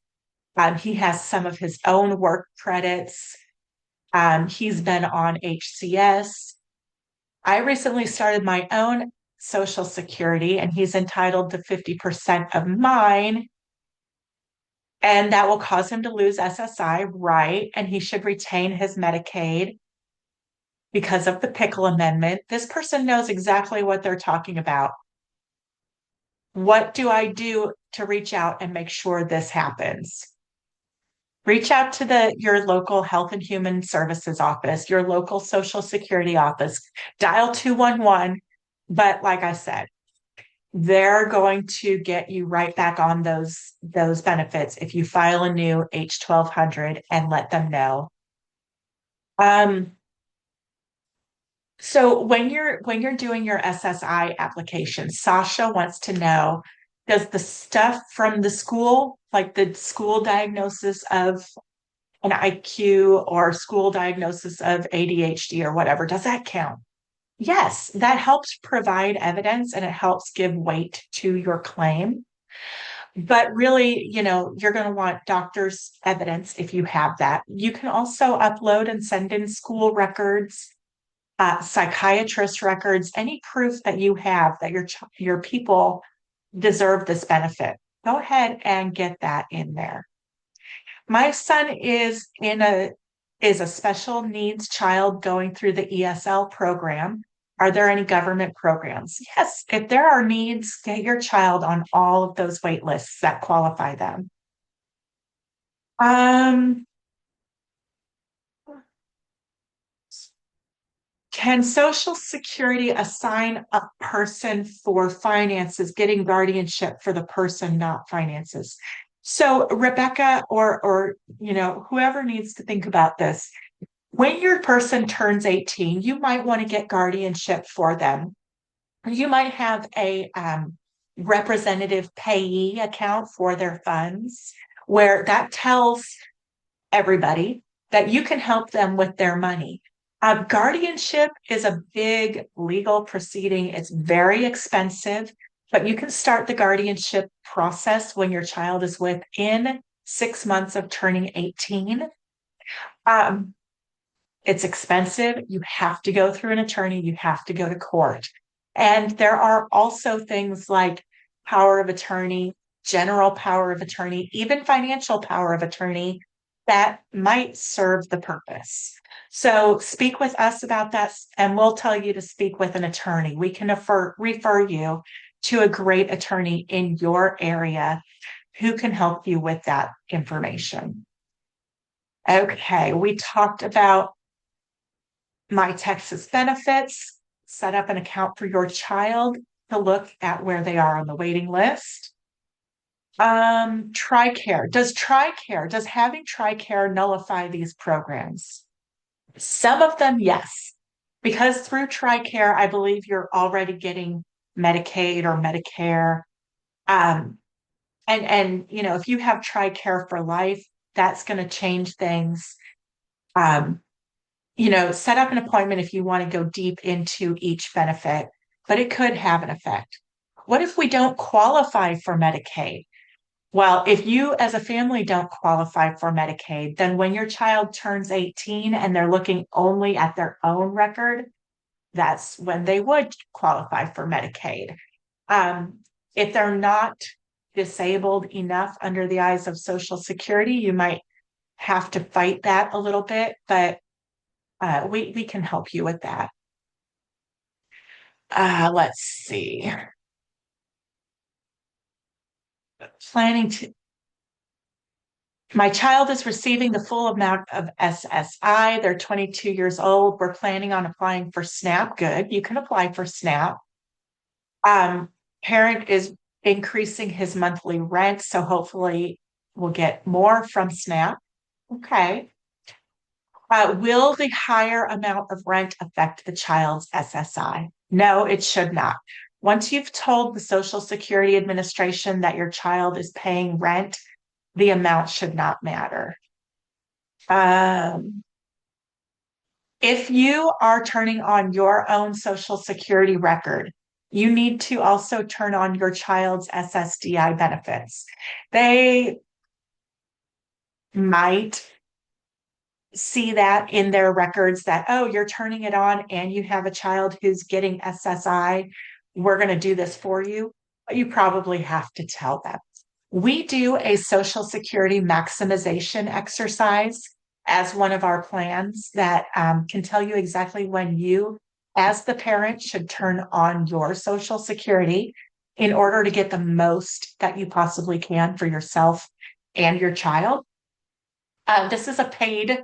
He has some of his own work credits. He's been on HCS. I recently started my own Social Security, and he's entitled to 50% of mine. And that will cause him to lose SSI, right? And he should retain his Medicaid because of the Pickle Amendment. This person knows exactly what they're talking about. What do I do to reach out and make sure this happens? Reach out to your local Health and Human Services office, your local Social Security office, dial 211. But like I said, they're going to get you right back on those benefits if you file a new H1200 and let them know. So when you're doing your SSI application, Sasha wants to know, does the stuff from the school, like the school diagnosis of an IQ or school diagnosis of ADHD or whatever, does that count? Yes, that helps provide evidence and it helps give weight to your claim. But really, you're going to want doctor's evidence if you have that. You can also upload and send in school records, psychiatrist records, any proof that you have that your people deserve this benefit. Go ahead and get that in there. My son is a special needs child going through the ESL program. Are there any government programs? Yes, if there are needs, get your child on all of those wait lists that qualify them. Can Social Security assign a person for finances, getting guardianship for the person, not finances? So Rebecca or whoever needs to think about this, when your person turns 18, you might want to get guardianship for them. You might have a representative payee account for their funds where that tells everybody that you can help them with their money. Guardianship is a big legal proceeding. It's very expensive, but you can start the guardianship process when your child is within 6 months of turning 18. Um, it's expensive. You have to go through an attorney. You have to go to court. And there are also things like power of attorney, general power of attorney, even financial power of attorney that might serve the purpose. So speak with us about that, and we'll tell you to speak with an attorney. We can refer you to a great attorney in your area who can help you with that information. Okay, we talked about My Texas Benefits, set up an account for your child to look at where they are on the waiting list. TRICARE. Does having TRICARE nullify these programs? Some of them, yes. Because through TRICARE, I believe you're already getting Medicaid or Medicare. Um, and if you have TRICARE for life, that's going to change things. Um, set up an appointment if you want to go deep into each benefit, but it could have an effect. What if we don't qualify for Medicaid? Well, if you as a family don't qualify for Medicaid, then when your child turns 18 and they're looking only at their own record, that's when they would qualify for Medicaid. Um, if they're not disabled enough under the eyes of Social Security, you might have to fight that a little bit, but we can help you with that. Let's see. Planning to. My child is receiving the full amount of SSI. They're 22 years old. We're planning on applying for SNAP. Good. You can apply for SNAP. Um, Parent is increasing his monthly rent, so hopefully we'll get more from SNAP. Okay. Will the higher amount of rent affect the child's SSI? No, it should not. Once you've told the Social Security Administration that your child is paying rent, the amount should not matter. Um, if you are turning on your own Social Security record, you need to also turn on your child's SSDI benefits. They might see that in their records that, oh, you're turning it on and you have a child who's getting SSI. We're going to do this for you. But you probably have to tell them. We do a Social Security maximization exercise as one of our plans that can tell you exactly when you, as the parent, should turn on your Social Security in order to get the most that you possibly can for yourself and your child. This is a paid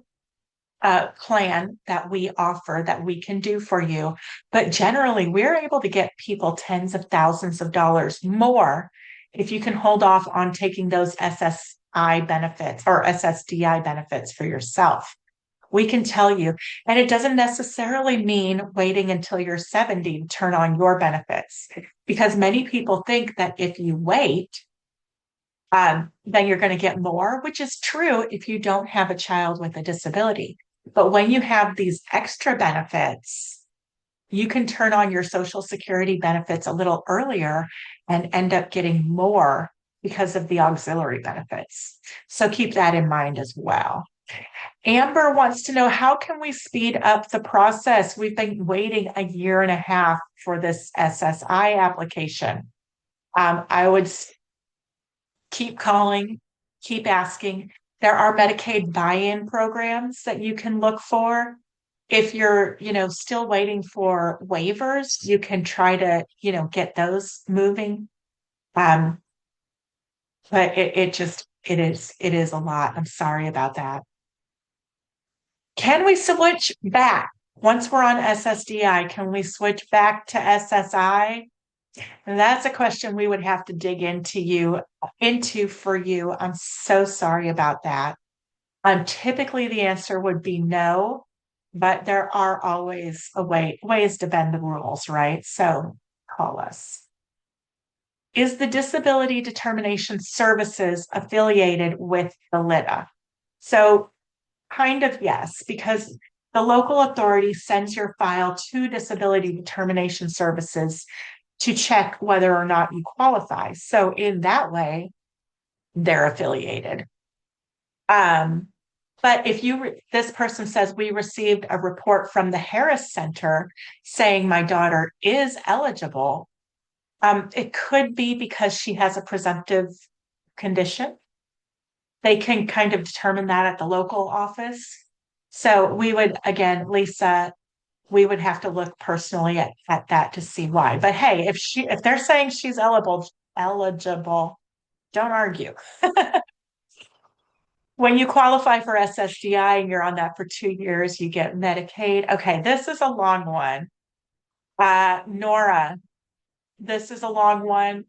plan that we offer that we can do for you. But generally, we're able to get people tens of thousands of dollars more if you can hold off on taking those SSI benefits or SSDI benefits for yourself. We can tell you, and it doesn't necessarily mean waiting until you're 70 to turn on your benefits, because many people think that if you wait, then you're going to get more, which is true if you don't have a child with a disability. But when you have these extra benefits, you can turn on your Social Security benefits a little earlier and end up getting more because of the auxiliary benefits. So keep that in mind as well. Amber wants to know, how can we speed up the process? We've been waiting a year and a half for this SSI application. I would keep calling, keep asking. There are Medicaid buy-in programs that you can look for. If you're, still waiting for waivers, you can try to, get those moving. Um, but it is a lot. I'm sorry about that. Can we switch back? Once we're on SSDI, can we switch back to SSI? And that's a question we would have to dig into for you. I'm so sorry about that. Typically the answer would be no, but there are always ways to bend the rules, right? So call us. Is the Disability Determination Services affiliated with the LIDA? So, kind of yes, because the local authority sends your file to Disability Determination Services to check whether or not you qualify. So, in that way, they're affiliated. But if this person says we received a report from the Harris Center saying my daughter is eligible, it could be because she has a presumptive condition. They can kind of determine that at the local office. So we would, again, Lisa, we would have to look personally at that to see why. But hey, if they're saying she's eligible, don't argue. When you qualify for SSDI and you're on that for 2 years, you get Medicaid. Okay, this is a long one. Nora, this is a long one.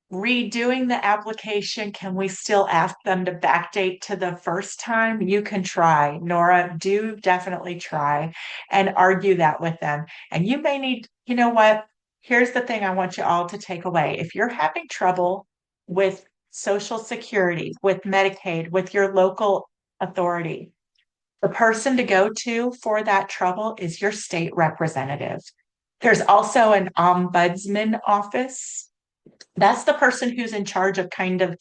Redoing the application, can we still ask them to backdate to the first time? You can try. Nora, do definitely try and argue that with them. And you may need, you know what? Here's the thing I want you all to take away. If you're having trouble with Social Security, with Medicaid, with your local authority, the person to go to for that trouble is your state representative. There's also an ombudsman office. That's the person who's in charge of kind of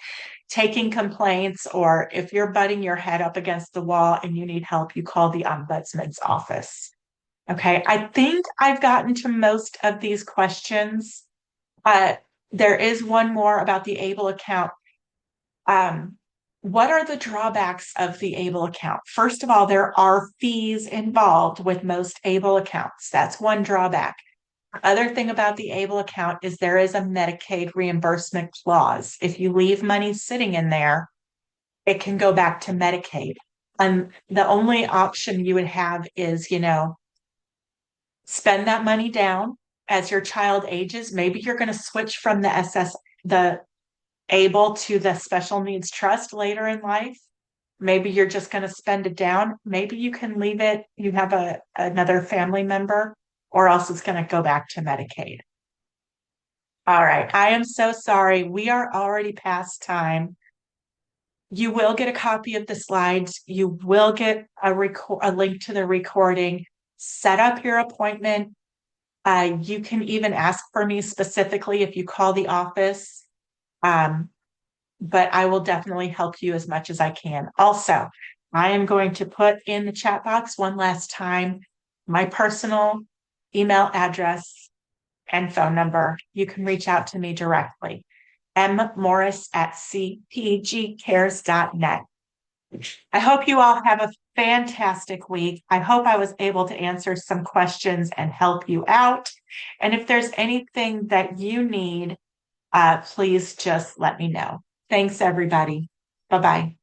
taking complaints, or if you're butting your head up against the wall and you need help, you call the ombudsman's office. Okay, I think I've gotten to most of these questions. There is one more about the ABLE account. What are the drawbacks of the ABLE account? First of all, there are fees involved with most ABLE accounts. That's one drawback. Other thing about the ABLE account is there is a Medicaid reimbursement clause. If you leave money sitting in there, it can go back to Medicaid. And the only option you would have is, spend that money down as your child ages. Maybe you're going to switch from the ABLE to the special needs trust later in life. Maybe you're just going to spend it down. Maybe you can leave it. You have another family member, or else it's going to go back to Medicaid. All right. I am so sorry. We are already past time. You will get a copy of the slides. You will get a link to the recording. Set up your appointment. You can even ask for me specifically if you call the office. But I will definitely help you as much as I can. Also, I am going to put in the chat box one last time my personal email address and phone number. You can reach out to me directly. mmorris@cpgcares.net. I hope you all have a fantastic week. I hope I was able to answer some questions and help you out. And if there's anything that you need, please just let me know. Thanks, everybody. Bye-bye.